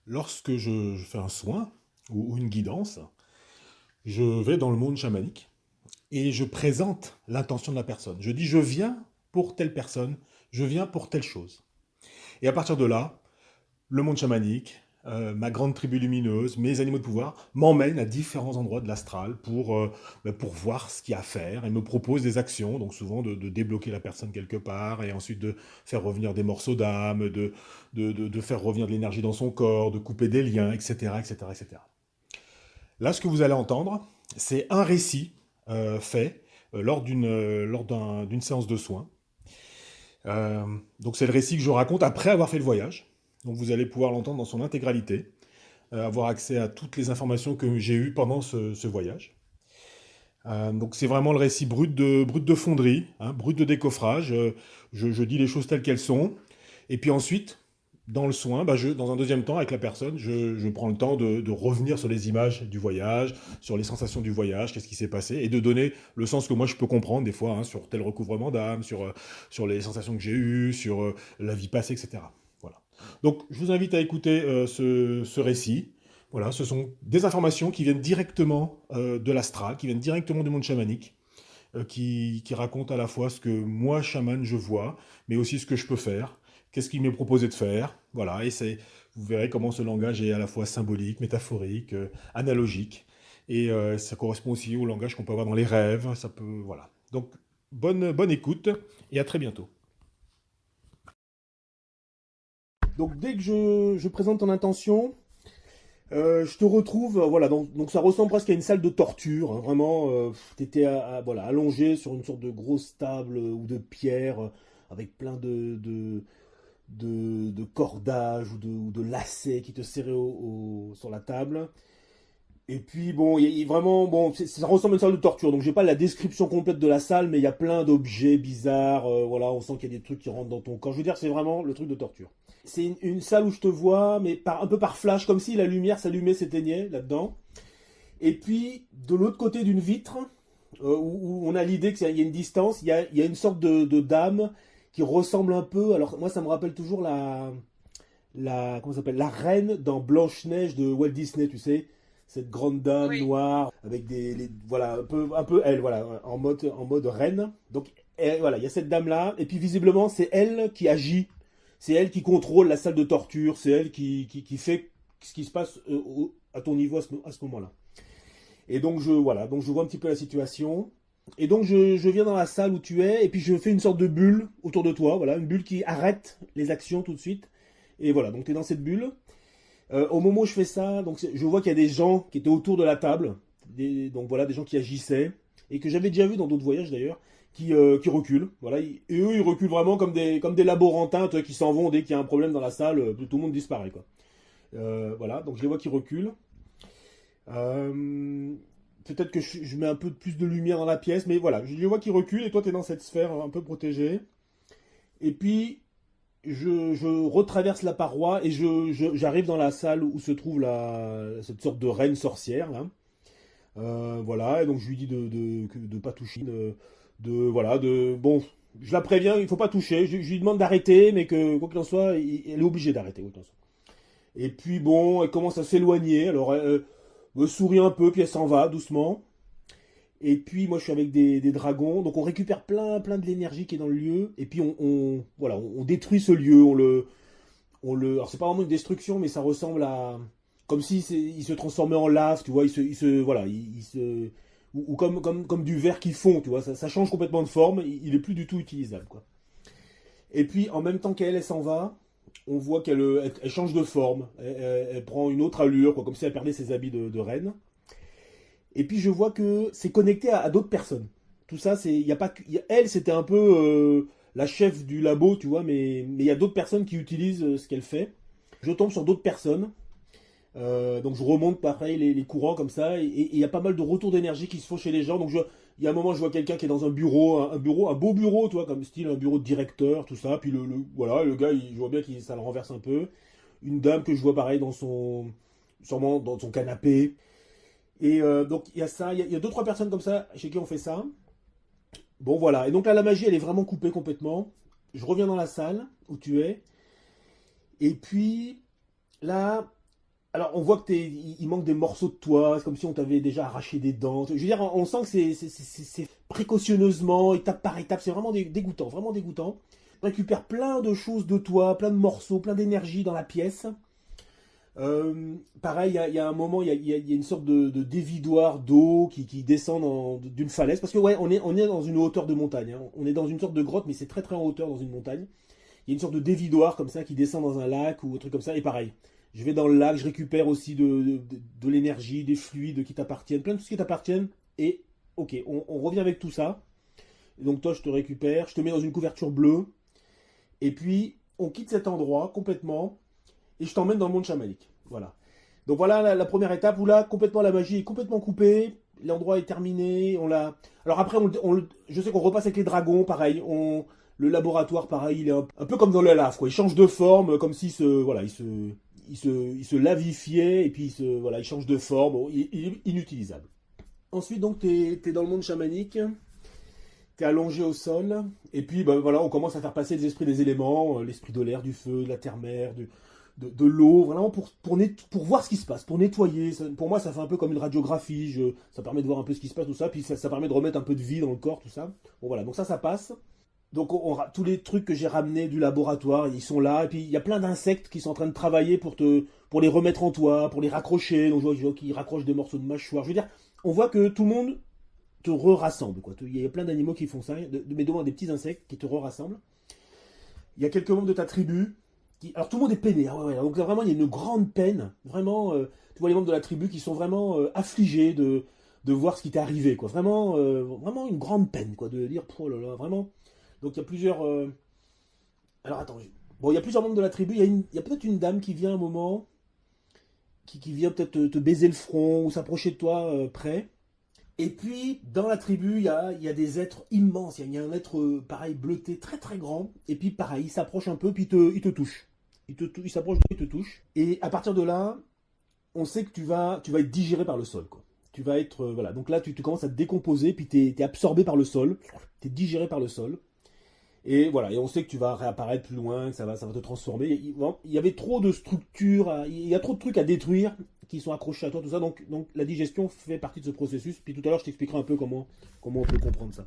Lorsque je fais un soin ou une guidance, je vais dans le monde chamanique et je présente l'intention de la personne. Je dis je viens pour telle personne, je viens pour telle chose. Et à partir de là, le monde chamanique, ma grande tribu lumineuse, mes animaux de pouvoir m'emmènent à différents endroits de l'astral pour voir ce qu'il y a à faire et me proposent des actions, donc souvent de débloquer la personne quelque part et ensuite de faire revenir des morceaux d'âme, de faire revenir de l'énergie dans son corps, de couper des liens, etc., etc., etc. Là, ce que vous allez entendre, c'est un récit fait lors d'une séance de soins. Donc c'est le récit que je raconte après avoir fait le voyage. Donc vous allez pouvoir l'entendre dans son intégralité, avoir accès à toutes les informations que j'ai eues pendant ce voyage. Donc c'est vraiment le récit brut de fonderie, hein, brut de décoffrage. Je dis les choses telles qu'elles sont. Et puis ensuite, dans le soin, dans un deuxième temps, avec la personne, je prends le temps de revenir sur les images du voyage, sur les sensations du voyage, qu'est-ce qui s'est passé, et de donner le sens que moi je peux comprendre des fois, hein, sur tel recouvrement d'âme, sur les sensations que j'ai eues, sur la vie passée, etc. Voilà. Donc je vous invite à écouter ce récit. Voilà, ce sont des informations qui viennent directement de l'astral, qui viennent directement du monde chamanique, qui racontent à la fois ce que moi, chaman, je vois, mais aussi ce que je peux faire, qu'est-ce qu'il m'est proposé de faire. Voilà, et vous verrez comment ce langage est à la fois symbolique, métaphorique, analogique, et ça correspond aussi au langage qu'on peut avoir dans les rêves. Ça peut, voilà. Donc, bonne écoute, et à très bientôt. Donc dès que je présente ton intention, je te retrouve, voilà, donc ça ressemble presque à une salle de torture, hein, vraiment, t'étais voilà, allongé sur une sorte de grosse table ou de pierre avec plein de cordages ou de lacets qui te serraient sur la table. Et puis bon, il y a vraiment, bon, ça ressemble à une salle de torture, donc j'ai pas la description complète de la salle, mais il y a plein d'objets bizarres, voilà, on sent qu'il y a des trucs qui rentrent dans ton corps. Je veux dire, c'est vraiment le truc de torture. C'est une salle où je te vois, mais un peu par flash, comme si la lumière s'allumait, s'éteignait là-dedans. Et puis, de l'autre côté d'une vitre, où on a l'idée qu'il y a une distance, il y a une sorte de dame qui ressemble un peu. Alors, moi, ça me rappelle toujours comment ça s'appelle, la reine dans Blanche-Neige de Walt Disney, tu sais. Cette grande dame Oui. noire, avec voilà, un peu elle, voilà, en mode reine. Donc, voilà, il y a cette dame-là, et puis visiblement, c'est elle qui agit. C'est elle qui contrôle la salle de torture, c'est elle qui fait ce qui se passe à ton niveau à ce moment-là. Et donc donc je vois un petit peu la situation. Et donc je viens dans la salle où tu es, et puis je fais une sorte de bulle autour de toi, voilà, une bulle qui arrête les actions tout de suite. Et voilà, donc tu es dans cette bulle. Au moment où je fais ça, donc je vois qu'il y a des gens qui étaient autour de la table, donc voilà, des gens qui agissaient, et que j'avais déjà vu dans d'autres voyages d'ailleurs, qui reculent. Voilà, et eux, ils reculent vraiment comme des laborantins, tu vois, qui s'en vont dès qu'il y a un problème dans la salle, tout le monde disparaît, quoi. Voilà, donc je les vois qui reculent. Euh, Peut-être que je mets un peu plus de lumière dans la pièce, mais voilà, je les vois qui reculent, et toi, tu es dans cette sphère un peu protégée. Et puis, je retraverse la paroi et j'arrive dans la salle où se trouve cette sorte de reine sorcière là. Voilà, et donc je lui dis de pas toucher, voilà, bon, je la préviens, il faut pas toucher. Je lui demande d'arrêter, mais que quoi qu'il en soit, elle est obligée d'arrêter. Quoi qu'il en soit. Et puis bon, elle commence à s'éloigner. Alors elle me sourit un peu, puis elle s'en va doucement. Et puis moi je suis avec des dragons, donc on récupère plein de l'énergie qui est dans le lieu, et puis voilà, on détruit ce lieu, alors c'est pas vraiment une destruction, mais ça ressemble à, comme si il se transformait en lave, tu vois, voilà, ou comme du verre qui fond, tu vois, ça change complètement de forme, il est plus du tout utilisable, quoi. Et puis en même temps qu'elle s'en va, on voit qu'elle change de forme, elle prend une autre allure, quoi, comme si elle perdait ses habits de reine. Et puis je vois que c'est connecté à d'autres personnes. Tout ça, il y a pas, elle, c'était un peu la chef du labo, tu vois, mais il y a d'autres personnes qui utilisent ce qu'elle fait. Je tombe sur d'autres personnes, donc je remonte pareil les courants comme ça, et il y a pas mal de retours d'énergie qui se font chez les gens. Donc il y a un moment, je vois quelqu'un qui est dans un bureau, un beau bureau, tu vois, comme style un bureau de directeur, tout ça. Puis voilà, le gars, je vois bien qu'il ça le renverse un peu. Une dame que je vois pareil sûrement dans son canapé. Et donc il y a ça, il y a deux trois personnes comme ça chez qui on fait ça. Bon voilà, et donc là la magie elle est vraiment coupée complètement. Je reviens dans la salle où tu es, et puis là Alors, on voit que il manque des morceaux de toi, c'est comme si on t'avait déjà arraché des dents. Je veux dire, on sent que c'est précautionneusement, étape par étape, c'est vraiment dégoûtant, vraiment dégoûtant. On récupère plein de choses de toi, plein de morceaux, plein d'énergie dans la pièce. Pareil, il y a un moment, il y a une sorte de dévidoir d'eau qui descend d'une falaise. Parce que, ouais, on est dans une hauteur de montagne, hein. On est dans une sorte de grotte, mais c'est très très en hauteur dans une montagne. Il y a une sorte de dévidoir comme ça qui descend dans un lac ou un truc comme ça. Et pareil, je vais dans le lac, je récupère aussi de l'énergie, des fluides qui t'appartiennent, plein de choses qui t'appartiennent. Et ok, on revient avec tout ça. Donc toi, je te récupère, je te mets dans une couverture bleue. Et puis, on quitte cet endroit complètement. Et je t'emmène dans le monde chamanique. Voilà. Donc voilà la première étape où là, complètement la magie est complètement coupée. L'endroit est terminé. Alors après, je sais qu'on repasse avec les dragons, pareil. Le laboratoire, pareil, il est un peu comme dans le lave, quoi. Il change de forme, comme s'il voilà, il se lavifiait, et puis voilà, il change de forme. Bon, il est inutilisable. Ensuite, donc, t'es dans le monde chamanique. T'es allongé au sol. Et puis, bah, voilà, on commence à faire passer les esprits des éléments, l'esprit de l'air, du feu, de la terre-mer, de l'eau, vraiment pour voir ce qui se passe, pour nettoyer. Pour moi, ça fait un peu comme une radiographie. Ça permet de voir un peu ce qui se passe, tout ça. Puis ça permet de remettre un peu de vie dans le corps, tout ça. Bon, voilà, donc ça passe. Donc tous les trucs que j'ai ramenés du laboratoire, ils sont là. Et puis il y a plein d'insectes qui sont en train de travailler pour les remettre en toi, pour les raccrocher. Donc je vois qu'ils raccrochent des morceaux de mâchoire. Je veux dire, on voit que tout le monde te rassemble, quoi. Il y a plein d'animaux qui font ça, mais devant des petits insectes qui te rassemblent. Il y a quelques membres de ta tribu. Alors tout le monde est peiné. Ah ouais, ouais. Donc là, vraiment, il y a une grande peine. Vraiment, tu vois les membres de la tribu qui sont vraiment affligés de voir ce qui t'est arrivé, quoi. Vraiment, vraiment une grande peine, quoi, de dire, oh là là, vraiment. Donc il y a plusieurs. Alors attends. Bon, il y a plusieurs membres de la tribu. Il y a peut-être une dame qui vient un moment, qui vient peut-être te baiser le front ou s'approcher de toi près. Et puis, dans la tribu, il y a des êtres immenses. Il y a un être, pareil, bleuté, très très grand. Et puis, pareil, il s'approche un peu, puis il te touche. Il s'approche, il te touche. Et à partir de là, on sait que tu vas être digéré par le sol, quoi. Tu vas être, voilà. Donc là, tu commences à te décomposer, puis tu es absorbé par le sol. Tu es digéré par le sol. Et voilà, et on sait que tu vas réapparaître plus loin, que ça va te transformer. Il y avait trop de structures, il y a trop de trucs à détruire qui sont accrochés à toi, tout ça. Donc la digestion fait partie de ce processus. Puis tout à l'heure, je t'expliquerai un peu comment on peut comprendre ça.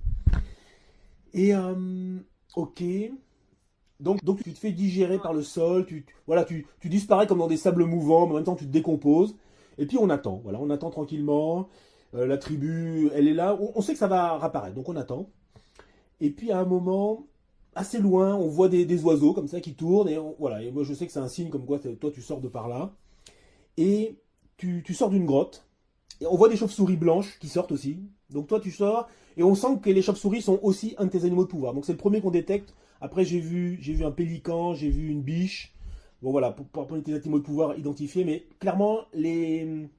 Et ok. Donc tu te fais digérer par le sol, voilà, tu disparais comme dans des sables mouvants, mais en même temps tu te décomposes. Et puis on attend, voilà, on attend tranquillement. La tribu, elle est là. On sait que ça va réapparaître, donc on attend. Et puis à un moment, assez loin, on voit des oiseaux comme ça qui tournent. Et voilà, et moi je sais que c'est un signe comme quoi toi tu sors de par là. Et tu sors d'une grotte. Et on voit des chauves-souris blanches qui sortent aussi. Donc toi tu sors. Et on sent que les chauves-souris sont aussi un de tes animaux de pouvoir. Donc c'est le premier qu'on détecte. Après j'ai vu un pélican, j'ai vu une biche. Bon voilà, pour tes animaux de pouvoir identifiés. Mais clairement, les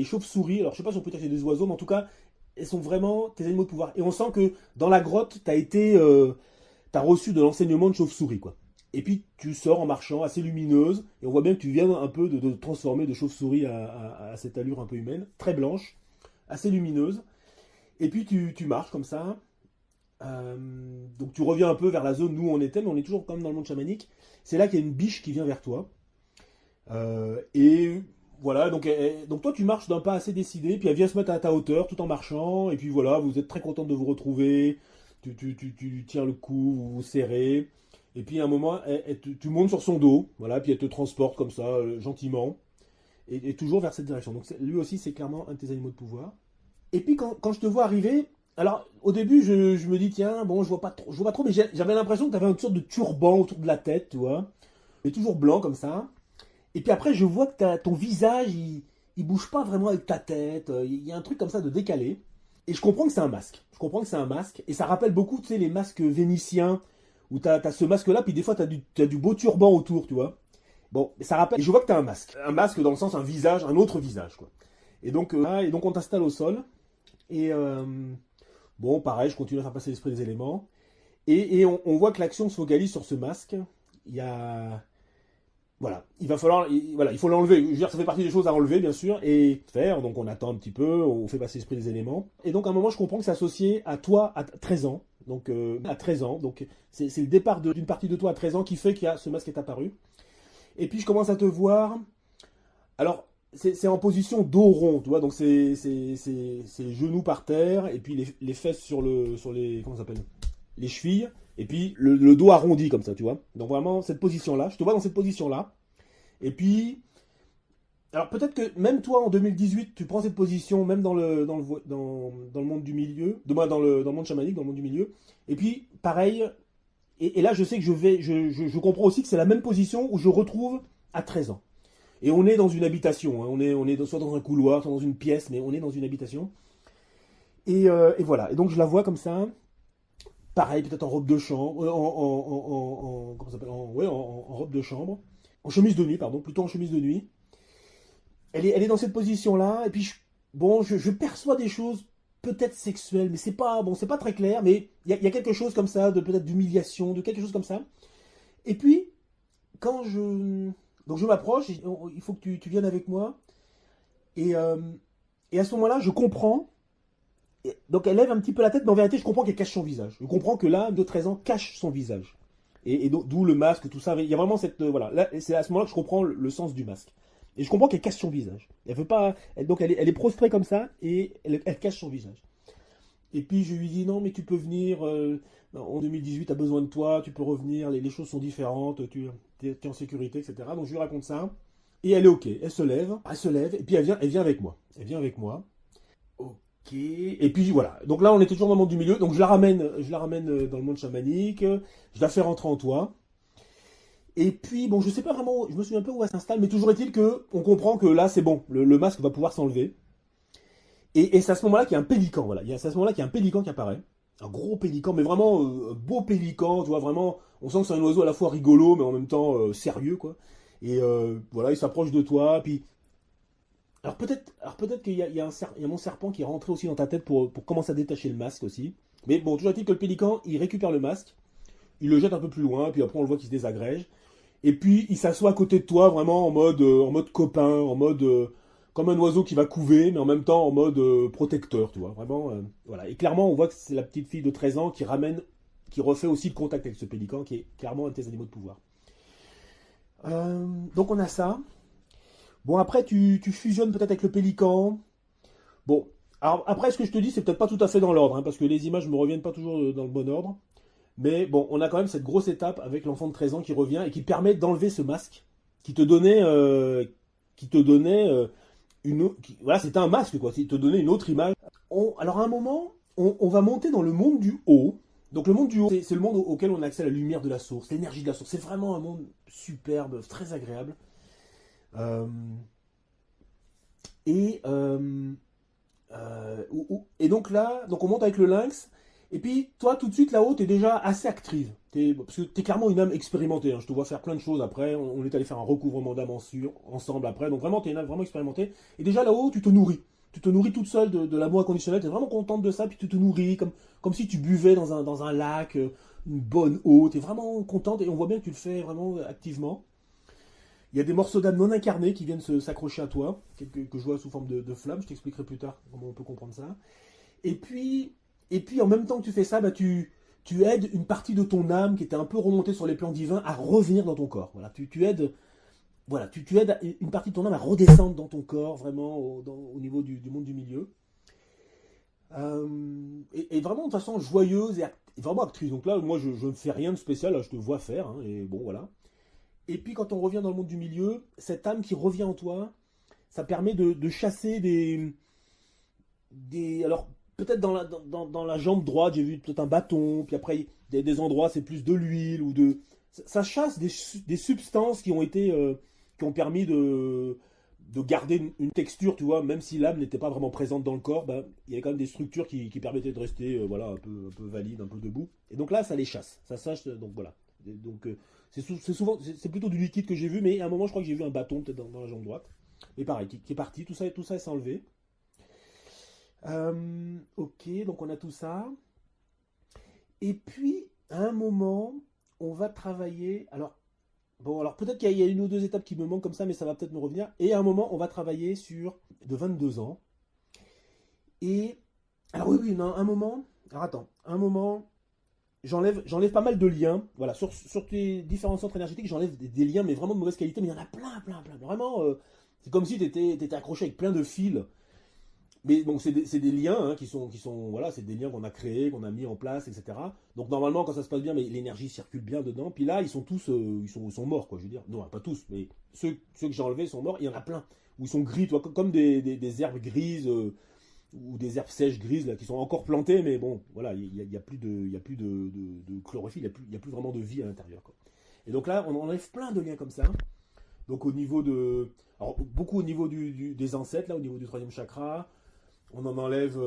chauves-souris, alors je sais pas si on peut dire que c'est des oiseaux, mais en tout cas, elles sont vraiment tes animaux de pouvoir. Et on sent que dans la grotte, t'as reçu de l'enseignement de chauve-souris, quoi. Et puis tu sors en marchant, assez lumineuse, et on voit bien que tu viens un peu de te transformer de chauve-souris à cette allure un peu humaine, très blanche, assez lumineuse. Et puis tu marches comme ça. Donc tu reviens un peu vers la zone où on était, mais on est toujours quand même dans le monde chamanique. C'est là qu'il y a une biche qui vient vers toi. Et voilà, donc toi tu marches d'un pas assez décidé, puis elle vient se mettre à ta hauteur tout en marchant, et puis voilà, vous êtes très content de vous retrouver, tu tiens le cou, vous vous serrez, et puis à un moment, tu montes sur son dos, voilà, puis elle te transporte comme ça, gentiment, et toujours vers cette direction. Donc lui aussi, c'est clairement un de tes animaux de pouvoir. Et puis quand je te vois arriver, alors au début, je me dis, tiens, bon, je vois pas trop, mais j'avais l'impression que tu avais une sorte de turban autour de la tête, tu vois, mais toujours blanc comme ça. Et puis après, je vois que ton visage, il bouge pas vraiment avec ta tête. Il y a un truc comme ça de décalé. Et je comprends que c'est un masque. Je comprends que c'est un masque. Et ça rappelle beaucoup, tu sais, les masques vénitiens, où t'as ce masque-là, puis des fois, t'as du beau turban autour, tu vois. Bon, ça rappelle. Et je vois que t'as un masque. Un masque dans le sens, un visage, un autre visage, quoi. Et donc on t'installe au sol. Et bon, pareil, je continue à faire passer l'esprit des éléments. Et on voit que l'action se focalise sur ce masque. Il y a. Voilà, il faut l'enlever. Je veux dire, ça fait partie des choses à enlever, bien sûr, et faire. Donc on attend un petit peu, on fait passer l'esprit des éléments. Et donc à un moment, je comprends que c'est associé à toi à 13 ans. Donc à 13 ans. Donc c'est le départ d'une partie de toi à 13 ans qui fait qu'il y a ce masque qui est apparu. Et puis je commence à te voir Alors, c'est en position dos rond, tu vois, donc c'est les genoux par terre, et puis les fesses sur les, comment ça s'appelle, les chevilles, et puis le dos arrondi comme ça, tu vois. Donc vraiment, cette position-là, je te vois dans cette position-là, et puis, alors peut-être que même toi, en 2018, tu prends cette position, même dans le monde du milieu, dans le monde chamanique, dans le monde du milieu, et puis, pareil, et là, je sais que je comprends aussi que c'est la même position où je retrouve à 13 ans. Et on est dans une habitation, hein. On est soit dans un couloir, soit dans une pièce, mais on est dans une habitation. Et voilà. Et donc je la vois comme ça, pareil, peut-être en robe de chambre, comment ça s'appelle, ouais, en robe de chambre, en chemise de nuit, pardon, plutôt en chemise de nuit. Elle est dans cette position-là, et puis bon, je perçois des choses peut-être sexuelles, mais c'est pas bon, c'est pas très clair, mais il y a quelque chose comme ça, de peut-être d'humiliation, de quelque chose comme ça. Et puis quand je donc je m'approche, il faut que tu viennes avec moi. Et, euh, et à ce moment-là, je comprends. Donc elle lève un petit peu la tête, mais en vérité, je comprends qu'elle cache son visage. Je comprends que là, de 13 ans, cache son visage. Et d'où le masque, tout ça. Il y a vraiment cette. Voilà. Là, c'est à ce moment-là que je comprends le sens du masque. Et je comprends qu'elle cache son visage. Elle veut pas. Donc elle est prostrée comme ça et elle cache son visage. Et puis je lui dis non, mais tu peux venir. En 2018, tu as besoin de toi, tu peux revenir. Les choses sont différentes, tu es en sécurité, etc. Donc je lui raconte ça. Et elle est ok. Elle se lève, et puis elle vient avec moi. Elle vient avec moi. Ok. Et puis voilà. Donc là, on était toujours dans le monde du milieu. Donc je la ramène dans le monde chamanique. Je la fais rentrer en toi. Et puis bon, je sais pas vraiment, je me souviens un peu où elle s'installe, mais toujours est-il que on comprend que là, c'est bon. Le masque va pouvoir s'enlever. Et c'est à ce moment-là qu'il y a un pélican. Voilà. C'est à ce moment-là qu'il y a un pélican qui apparaît. Un gros pélican, mais vraiment un beau pélican. Tu vois, vraiment, on sent que c'est un oiseau à la fois rigolo, mais en même temps sérieux, quoi. Et voilà, il s'approche de toi. Puis alors peut-être qu'il y a mon serpent qui est rentré aussi dans ta tête pour commencer à détacher le masque aussi. Mais bon, toujours est-il que le pélican, il récupère le masque, il le jette un peu plus loin, puis après on le voit qu'il se désagrège. Et puis il s'assoit à côté de toi, vraiment en mode copain, en mode comme un oiseau qui va couver, mais en même temps en mode protecteur, tu vois. Vraiment, voilà. Et clairement, on voit que c'est la petite fille de 13 ans qui refait aussi le contact avec ce pélican, qui est clairement un de tes animaux de pouvoir. Donc on a ça. Bon, après, tu fusionnes peut-être avec le pélican. Bon, alors après, ce que je te dis, c'est peut-être pas tout à fait dans l'ordre, hein, parce que les images me reviennent pas toujours dans le bon ordre. Mais bon, on a quand même cette grosse étape avec l'enfant de 13 ans qui revient et qui permet d'enlever ce masque qui te donnait, voilà, c'était un masque, quoi, qui te donnait une autre image. Alors à un moment, on va monter dans le monde du haut. Donc le monde du haut, c'est le monde auquel on a accès à la lumière de la source, l'énergie de la source. C'est vraiment un monde superbe, très agréable. Euh, et et donc là, donc on monte avec le lynx. Et puis toi, tout de suite là-haut, t'es déjà assez active. Parce que t'es clairement une âme expérimentée, hein. Je te vois faire plein de choses après. On est allé faire un recouvrement d'âme ensemble après. Donc vraiment, t'es une âme vraiment expérimentée. Et déjà là-haut, tu te nourris. Tu te nourris toute seule de l'amour inconditionnel. T'es vraiment contente de ça. Puis tu te nourris comme si tu buvais dans un lac, une bonne eau. T'es vraiment contente. Et on voit bien que tu le fais vraiment activement. Il y a des morceaux d'âme non incarnés qui viennent s'accrocher à toi, que je vois sous forme de flammes. Je t'expliquerai plus tard comment on peut comprendre ça. Et puis, et puis en même temps que tu fais ça, bah, tu aides une partie de ton âme qui était un peu remontée sur les plans divins à revenir dans ton corps. Voilà, tu aides, voilà, tu aides une partie de ton âme à redescendre dans ton corps, vraiment au niveau du monde du milieu. Et vraiment de façon joyeuse et vraiment actrice. Donc là, moi, je ne fais rien de spécial, là, je te vois faire, hein, et bon, voilà. Et puis quand on revient dans le monde du milieu, cette âme qui revient en toi, ça permet de chasser alors peut-être dans la jambe droite, j'ai vu peut-être un bâton, puis après des endroits c'est plus de l'huile ou de ça chasse des substances qui ont permis de garder une texture, tu vois, même si l'âme n'était pas vraiment présente dans le corps, ben, il y avait quand même des structures qui permettaient de rester voilà, un peu valide, un peu debout. Et donc là, ça les chasse. Ça chasse, donc voilà. Donc c'est souvent, c'est plutôt du liquide que j'ai vu, mais à un moment, je crois que j'ai vu un bâton peut-être dans la jambe droite. Et pareil, qui est parti, tout ça s'est enlevé. Ok, donc on a tout ça. Et puis, à un moment, on va travailler. Alors, bon, alors peut-être qu'il y a une ou deux étapes qui me manquent comme ça, mais ça va peut-être me revenir. Et à un moment, on va travailler sur de 22 ans. Et. Alors, oui, oui, non, un moment. Alors, attends, un moment. J'enlève pas mal de liens. Voilà, sur tes différents centres énergétiques, j'enlève des liens, mais vraiment de mauvaise qualité. Mais il y en a plein, plein, plein. Vraiment, C'est comme si tu étais accroché avec plein de fils. Mais donc c'est des liens hein, voilà, c'est des liens qu'on a créés, qu'on a mis en place, etc. Donc normalement quand ça se passe bien, mais l'énergie circule bien dedans. Puis là ils sont tous, ils sont morts quoi, je veux dire. Non pas tous, mais ceux que j'ai enlevés sont morts. Il y en a plein où ils sont gris, toi, comme des herbes grises ou des herbes sèches grises là qui sont encore plantées, mais bon voilà, il y a plus de chlorophylle, il y a plus vraiment de vie à l'intérieur quoi. Et donc là on enlève plein de liens comme ça. Donc au niveau alors beaucoup au niveau des ancêtres là, au niveau du troisième chakra. On en enlève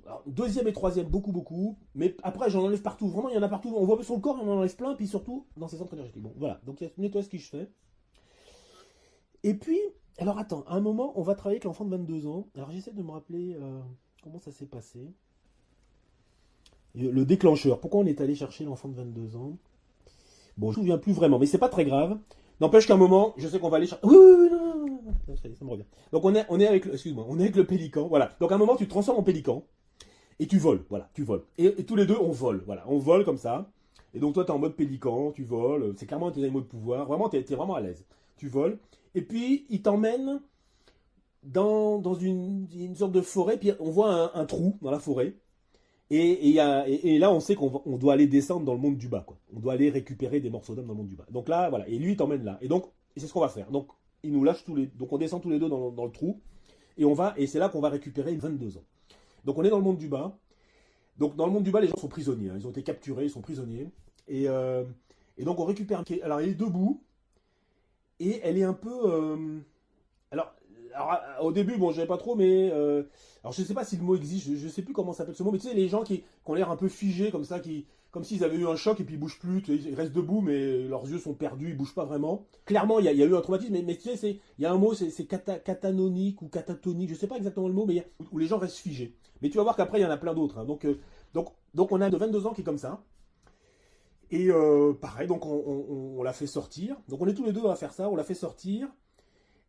alors, deuxième et troisième, beaucoup. Mais après, j'en enlève partout. Vraiment, il y en a partout. On voit sur le corps, on en enlève plein. Puis surtout, dans ces centres énergétiques. Bon, voilà. Donc, il y a ce nettoyage que je fais. Et puis, alors attends, à un moment, on va travailler avec l'enfant de 22 ans. Alors, j'essaie de me rappeler comment ça s'est passé. Le déclencheur. Pourquoi on est allé chercher l'enfant de 22 ans? Bon, je ne me souviens plus vraiment, mais c'est pas très grave. N'empêche qu'à un moment, je sais qu'on va aller chercher. Oui, non. Ça y est, ça me revient. Donc on est avec, excuse-moi, on est avec le pélican, voilà. Donc à un moment, tu te transformes en pélican et tu voles, voilà, tu voles. Et tous les deux, on vole, voilà, on vole comme ça. Et donc toi, t'es en mode pélican, tu voles. C'est clairement un de tes animaux de pouvoir. Vraiment, t'es vraiment à l'aise. Tu voles. Et puis il t'emmène dans une sorte de forêt. Puis on voit un trou dans la forêt. Et là, on sait qu'on doit aller descendre dans le monde du bas, quoi. On doit aller récupérer des morceaux d'âme dans le monde du bas. Donc là, voilà. Et lui, il t'emmène là. Et donc, c'est ce qu'on va faire. Donc, il nous lâche donc on descend tous les deux dans le trou. Et c'est là qu'on va récupérer 22 ans. Donc, on est dans le monde du bas. Donc, dans le monde du bas, les gens sont prisonniers. Hein. Ils ont été capturés, ils sont prisonniers. Et donc, on récupère. Alors, elle est debout. Et elle est un peu. Alors, au début, bon, je savais pas trop, mais alors je sais pas si le mot existe, je sais plus comment s'appelle ce mot, mais tu sais, les gens qui ont l'air un peu figés comme ça, comme s'ils avaient eu un choc et puis ils bougent plus, tu sais, ils restent debout, mais leurs yeux sont perdus, ils bougent pas vraiment. Clairement, il y a eu un traumatisme, mais tu sais, il y a un mot, c'est catatonique ou catatonique, je sais pas exactement le mot, mais où les gens restent figés. Mais tu vas voir qu'après, il y en a plein d'autres. Hein. Donc, on a de 22 ans qui est comme ça. Et pareil, donc on l'a fait sortir. Donc on est tous les deux à faire ça, on l'a fait sortir.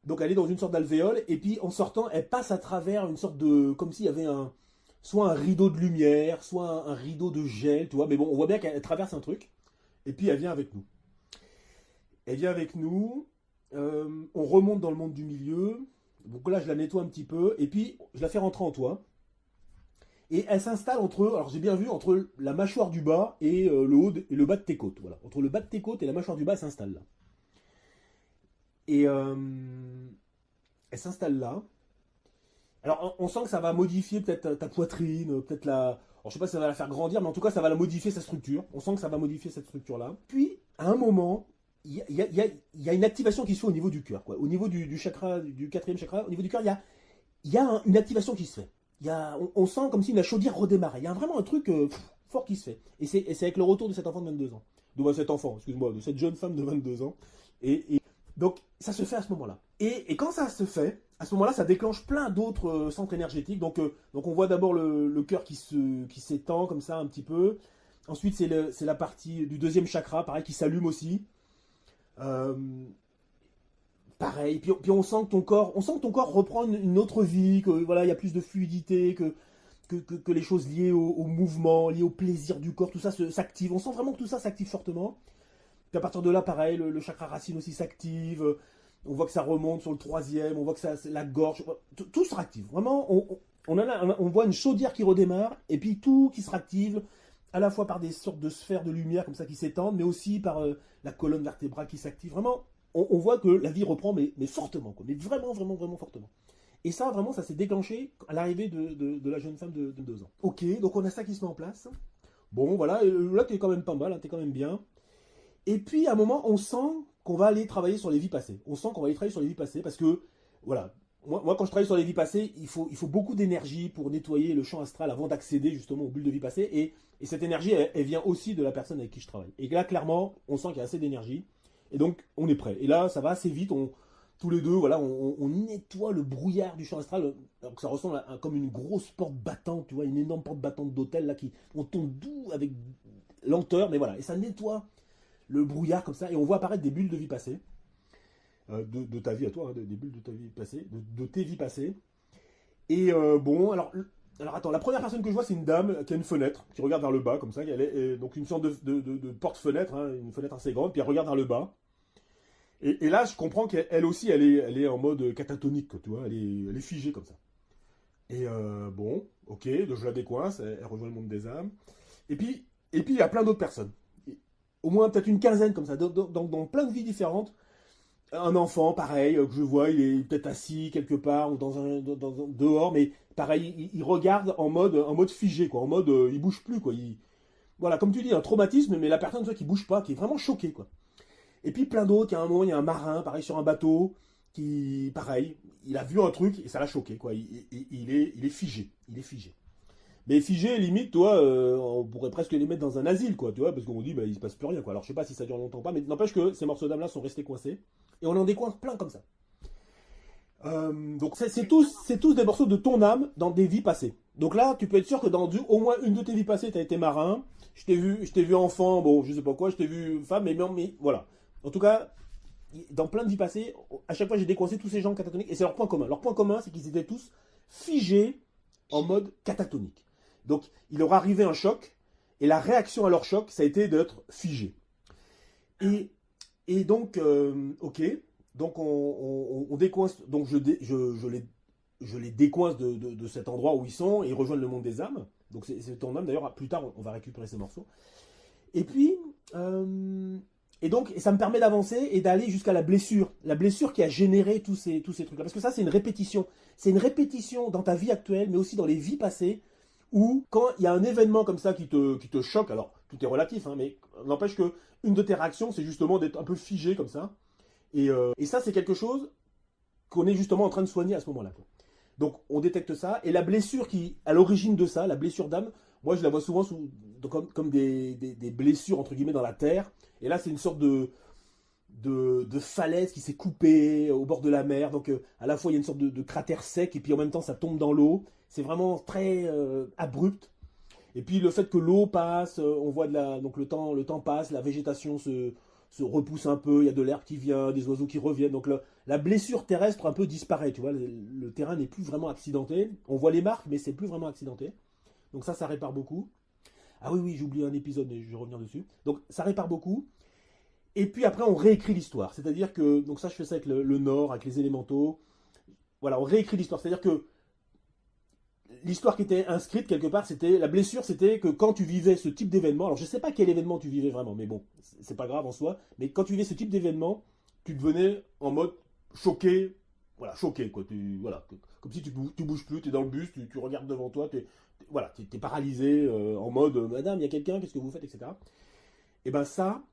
Donc elle est dans une sorte d'alvéole, et puis en sortant, elle passe à travers une sorte de... Comme s'il y avait soit un rideau de lumière, soit un rideau de gel, tu vois. Mais bon, on voit bien qu'elle traverse un truc, et puis elle vient avec nous. Elle vient avec nous, on remonte dans le monde du milieu, donc là je la nettoie un petit peu, et puis je la fais rentrer en toi. Et elle s'installe alors j'ai bien vu, entre la mâchoire du bas et le haut et le bas de tes côtes. Voilà. Entre le bas de tes côtes et la mâchoire du bas, elle s'installe là. Et elle s'installe là. Alors, on sent que ça va modifier peut-être ta poitrine, peut-être la... Alors, je sais pas si ça va la faire grandir, mais en tout cas, ça va la modifier sa structure. On sent que ça va modifier cette structure-là. Puis, à un moment, il y a une activation qui se fait au niveau du cœur. Quoi. Au niveau du chakra, du quatrième chakra, au niveau du cœur, il y a une activation qui se fait. On sent comme si la chaudière redémarrait. Il y a vraiment un truc fort qui se fait. Et c'est avec le retour de cet enfant de 22 ans. De cette jeune femme de 22 ans. Et donc, ça se fait à ce moment-là. Et quand ça se fait, à ce moment-là, ça déclenche plein d'autres centres énergétiques. Donc, on voit d'abord le cœur qui s'étend comme ça un petit peu. Ensuite, c'est la partie du deuxième chakra, pareil, qui s'allume aussi. Euh, Pareil. Puis on sent que ton corps reprend une autre vie, que voilà, il y a plus de fluidité, que les choses liées au mouvement, liées au plaisir du corps, tout ça s'active. On sent vraiment que tout ça s'active fortement. Puis à partir de là, pareil, le chakra racine aussi s'active. On voit que ça remonte sur le troisième, on voit que la gorge, tout se réactive. Vraiment, on voit une chaudière qui redémarre, et puis tout qui se réactive, à la fois par des sortes de sphères de lumière comme ça qui s'étendent, mais aussi par la colonne vertébrale qui s'active. Vraiment, on voit que la vie reprend, mais fortement, quoi. Mais vraiment fortement. Et ça, vraiment, ça s'est déclenché à l'arrivée de la jeune femme de 2 ans. Ok, donc on a ça qui se met en place. Bon, voilà, là, t'es quand même pas mal, hein, t'es quand même bien. Et puis, à un moment, on sent qu'on va aller travailler sur les vies passées. On sent qu'on va aller travailler sur les vies passées parce que, voilà, moi quand je travaille sur les vies passées, il faut beaucoup d'énergie pour nettoyer le champ astral avant d'accéder justement aux bulles de vie passées. Et cette énergie, elle vient aussi de la personne avec qui je travaille. Et là, clairement, on sent qu'il y a assez d'énergie. Et donc, on est prêt. Et là, ça va assez vite. Tous les deux, voilà, on nettoie le brouillard du champ astral. Alors que ça ressemble comme une grosse porte battante, tu vois, une énorme porte battante d'hôtel là on tourne doux avec lenteur, mais voilà. Et ça nettoie le brouillard comme ça, et on voit apparaître des bulles de vie passée, de ta vie à toi, hein, des bulles de ta vie passée, de tes vies passées. Et bon, alors attends, la première personne que je vois, c'est une dame qui a une fenêtre, qui regarde vers le bas, comme ça, donc une sorte de porte-fenêtre, hein, une fenêtre assez grande, puis elle regarde vers le bas. Et là, je comprends qu'elle aussi, elle est en mode catatonique, quoi, tu vois, elle est figée comme ça. Et bon, ok, donc je la décoince, elle rejoint le monde des âmes. Et puis, il y a plein d'autres personnes. Au moins peut-être une quinzaine comme ça, dans plein de vies différentes. Un enfant, pareil, que je vois, il est peut-être assis quelque part ou dehors, mais pareil, il regarde en mode figé, quoi, en mode il bouge plus, quoi. Voilà, comme tu dis, un traumatisme, mais la personne, tu vois, qui bouge pas, qui est vraiment choquée, quoi. Et puis plein d'autres, il y a un moment, il y a un marin, pareil, sur un bateau, qui, pareil, il a vu un truc et ça l'a choqué, quoi. Il est figé, il est figé. Mais figé, limite, toi, on pourrait presque les mettre dans un asile, quoi, tu vois, parce qu'on dit, bah, il se passe plus rien, quoi. Alors, je sais pas si ça dure longtemps ou pas, mais n'empêche que ces morceaux d'âme-là sont restés coincés. Et on en décoince plein comme ça. Donc, c'est tous des morceaux de ton âme dans des vies passées. Donc là, tu peux être sûr que dans au moins une de tes vies passées, tu as été marin. Je t'ai vu enfant, bon, je sais pas quoi, je t'ai vu femme, mais voilà. En tout cas, dans plein de vies passées, à chaque fois, j'ai décoincé tous ces gens catatoniques. Et c'est leur point commun. Leur point commun, c'est qu'ils étaient tous figés en mode catatonique. Donc, il leur arrivait un choc, et la réaction à leur choc, ça a été d'être figé. Et, et donc, ok, donc on décoince, donc je les décoince de cet endroit où ils sont, et ils rejoignent le monde des âmes. Donc c'est ton âme, d'ailleurs, plus tard, on va récupérer ces morceaux. Et puis, et ça me permet d'avancer et d'aller jusqu'à la blessure qui a généré tous ces trucs-là. Parce que ça, c'est une répétition. C'est une répétition dans ta vie actuelle, mais aussi dans les vies passées, où quand il y a un événement comme ça qui te choque, alors tout est relatif, hein, mais n'empêche que une de tes réactions, c'est justement d'être un peu figé comme ça. Et ça, c'est quelque chose qu'on est justement en train de soigner à ce moment-là, quoi. Donc, on détecte ça. Et la blessure qui, à l'origine de ça, la blessure d'âme, moi, je la vois souvent comme des blessures, entre guillemets, dans la terre. Et là, c'est une sorte de falaise qui s'est coupée au bord de la mer. Donc, à la fois, il y a une sorte de cratère sec, et puis en même temps, ça tombe dans l'eau. C'est vraiment très abrupt. Et puis, le fait que l'eau passe, on voit donc le temps passe, la végétation se repousse un peu, il y a de l'herbe qui vient, des oiseaux qui reviennent. Donc, la blessure terrestre un peu disparaît, tu vois. Le terrain n'est plus vraiment accidenté. On voit les marques, mais c'est plus vraiment accidenté. Donc, ça répare beaucoup. Ah oui, oui, j'ai oublié un épisode, mais je vais revenir dessus. Donc, ça répare beaucoup. Et puis après, on réécrit l'histoire. C'est-à-dire que, donc ça, je fais ça avec le Nord, avec les élémentaux. Voilà, on réécrit l'histoire. C'est-à-dire que l'histoire qui était inscrite quelque part, la blessure, c'était que quand tu vivais ce type d'événement, alors je ne sais pas quel événement tu vivais vraiment, mais bon, c'est pas grave en soi, mais quand tu vivais ce type d'événement, tu devenais en mode choqué, voilà, choqué, quoi. Voilà, comme si tu bouges plus, tu es dans le bus, tu regardes devant toi, voilà, t'es paralysé, en mode Madame, il y a quelqu'un, qu'est-ce que vous faites, etc. Et ben ça,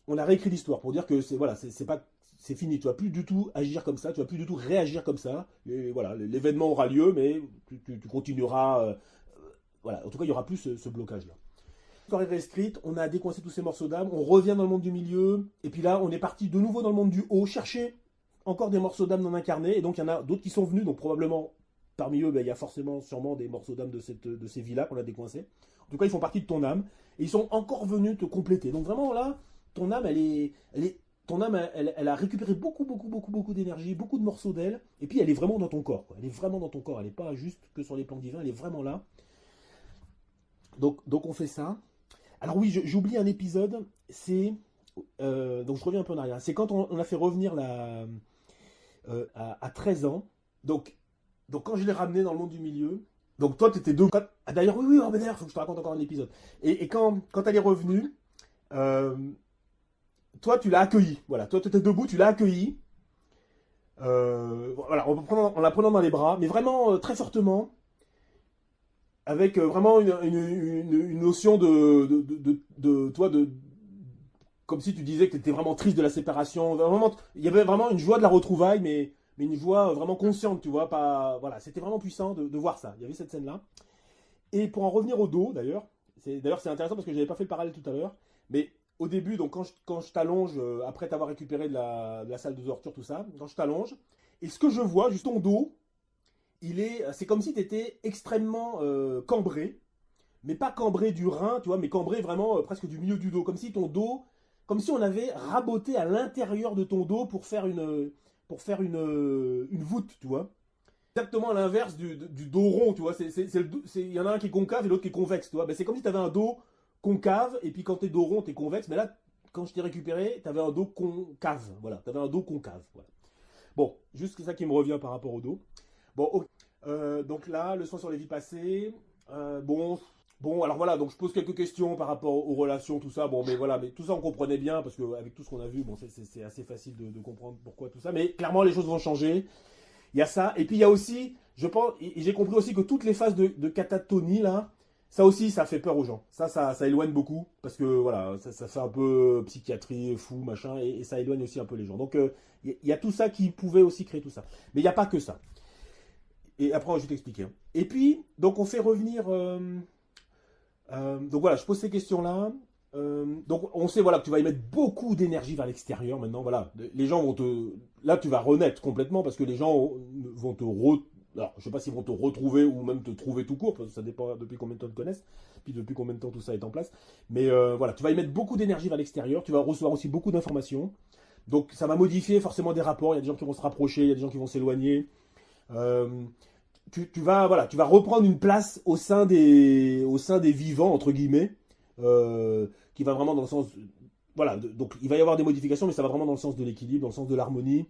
on a réécrit l'histoire pour dire que c'est pas, c'est fini. Tu vas plus du tout agir comme ça, tu vas plus du tout réagir comme ça. Et voilà, l'événement aura lieu, mais tu continueras. Voilà, en tout cas, il y aura plus ce blocage-là. L'histoire est réécrite, on a décoincé tous ces morceaux d'âme, on revient dans le monde du milieu, et puis là, on est parti de nouveau dans le monde du haut, chercher encore des morceaux d'âme non incarnés, et donc il y en a d'autres qui sont venus, donc probablement parmi eux, ben, il y a forcément sûrement des morceaux d'âme de ces vies-là qu'on a décoincés. En tout cas, ils font partie de ton âme, et ils sont encore venus te compléter. Donc vraiment là, ton âme, ton âme, elle a récupéré beaucoup, beaucoup, beaucoup, beaucoup d'énergie, beaucoup de morceaux d'elle, et puis elle est vraiment dans ton corps, quoi. Elle est vraiment dans ton corps, elle n'est pas juste que sur les plans divins, elle est vraiment là. Donc on fait ça. Alors oui, j'oublie un épisode, c'est... donc je reviens un peu en arrière. C'est quand on a fait revenir à 13 ans. Donc quand je l'ai ramené dans le monde du milieu, donc toi tu étais deux... Ah, d'ailleurs, oui, oh, d'ailleurs, il faut que je te raconte encore un épisode. Et quand elle est revenue, toi tu l'as accueilli. Voilà, toi tu étais debout, tu l'as accueilli. Voilà, en la prenant dans les bras, mais vraiment très fortement, avec vraiment une notion toi, comme si tu disais que tu étais vraiment triste de la séparation. Vraiment, il y avait vraiment une joie de la retrouvaille, mais une joie vraiment consciente, tu vois. Pas, voilà, c'était vraiment puissant de voir ça. Il y avait cette scène-là. Et pour en revenir au dos, d'ailleurs, c'est intéressant parce que je n'avais pas fait le parallèle tout à l'heure, mais au début, donc quand je t'allonge, après t'avoir récupéré de la salle de torture, tout ça, quand je t'allonge, et ce que je vois, juste ton dos, c'est comme si tu étais extrêmement cambré, mais pas cambré du rein, tu vois, mais cambré vraiment presque du milieu du dos, comme si ton dos, comme si on avait raboté à l'intérieur de ton dos pour faire une voûte, tu vois. Exactement à l'inverse du dos rond, tu vois. Il y en a un qui est concave et l'autre qui est convexe, tu vois. Ben, c'est comme si tu avais un dos concave, et puis quand tu es dos rond, tu es convexe, mais là, quand je t'ai récupéré, tu avais un dos concave. Voilà, tu avais un dos concave. Voilà. Bon, juste ça qui me revient par rapport au dos. Bon, ok. Donc là, leçon sur les vies passées. Bon, alors voilà, donc je pose quelques questions par rapport aux relations, tout ça. Bon, mais voilà, mais tout ça on comprenait bien parce qu'avec tout ce qu'on a vu, bon, c'est assez facile de comprendre pourquoi tout ça. Mais clairement, les choses vont changer. Il y a ça. Et puis il y a aussi, je pense, et j'ai compris aussi que toutes les phases de catatonie là, ça aussi, ça fait peur aux gens. Ça éloigne beaucoup parce que voilà, ça fait un peu psychiatrie, fou, machin, et ça éloigne aussi un peu les gens. Donc il y a tout ça qui pouvait aussi créer tout ça. Mais il n'y a pas que ça. Et après, je vais t'expliquer, hein. Et puis, donc on fait revenir. Donc voilà, je pose ces questions-là. Donc on sait voilà que tu vas y mettre beaucoup d'énergie vers l'extérieur maintenant. Voilà, les gens vont te, là tu vas renaître complètement parce que les gens vont alors je sais pas s'ils vont te retrouver ou même te trouver tout court parce que ça dépend depuis combien de temps ils te connaissent, puis depuis combien de temps tout ça est en place. Mais voilà, tu vas y mettre beaucoup d'énergie vers l'extérieur. Tu vas recevoir aussi beaucoup d'informations. Donc ça va modifier forcément des rapports. Il y a des gens qui vont se rapprocher, il y a des gens qui vont s'éloigner. Euh, voilà, tu vas reprendre une place au sein des vivants, entre guillemets, qui va vraiment dans le sens. Voilà, donc il va y avoir des modifications, mais ça va vraiment dans le sens de l'équilibre, dans le sens de l'harmonie,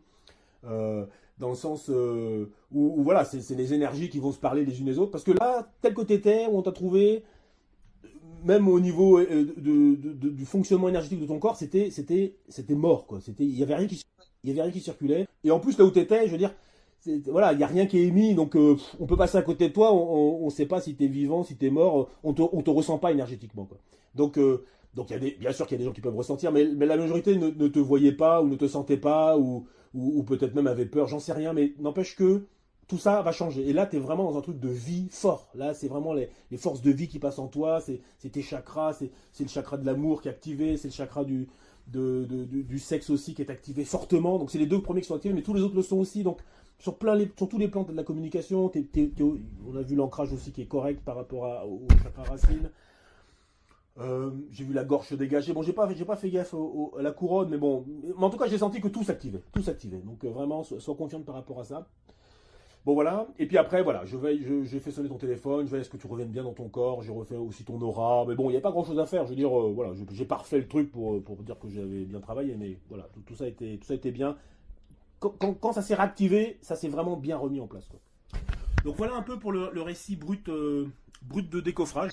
dans le sens où voilà, c'est les énergies qui vont se parler les unes les autres. Parce que là, tel que tu étais, où on t'a trouvé, même au niveau du fonctionnement énergétique de ton corps, c'était mort, quoi. Il y avait rien il y avait rien qui circulait. Et en plus, là où tu étais, je veux dire, voilà, il n'y a rien qui est émis, donc on peut passer à côté de toi, on ne sait pas si tu es vivant, si tu es mort, on te ressent pas énergétiquement, quoi. Donc bien sûr qu'il y a des gens qui peuvent ressentir, mais la majorité ne te voyait pas, ou ne te sentait pas, ou peut-être même avait peur, j'en sais rien, mais n'empêche que tout ça va changer. Et là, tu es vraiment dans un truc de vie fort. Là, c'est vraiment les forces de vie qui passent en toi, c'est tes chakras, c'est le chakra de l'amour qui est activé, c'est le chakra du sexe aussi qui est activé fortement. Donc c'est les deux premiers qui sont activés, mais tous les autres le sont aussi. Donc sur tous les plans de la communication, on a vu l'ancrage aussi qui est correct par rapport au chakra racine. J'ai vu la gorge se dégager. Bon, j'ai pas fait gaffe à la couronne, mais bon. Mais en tout cas, j'ai senti que tout s'activait. Tout s'activait. Donc vraiment, sois confiante par rapport à ça. Bon, voilà. Et puis après, voilà, j'ai fait sonner ton téléphone, je veille à ce que tu reviennes bien dans ton corps, j'ai refait aussi ton aura. Mais bon, il n'y a pas grand chose à faire. Je veux dire, voilà, j'ai pas refait le truc pour dire que j'avais bien travaillé, mais voilà, tout ça a été bien. Quand ça s'est réactivé, ça s'est vraiment bien remis en place, quoi. Donc voilà un peu pour le récit brut de décoffrage.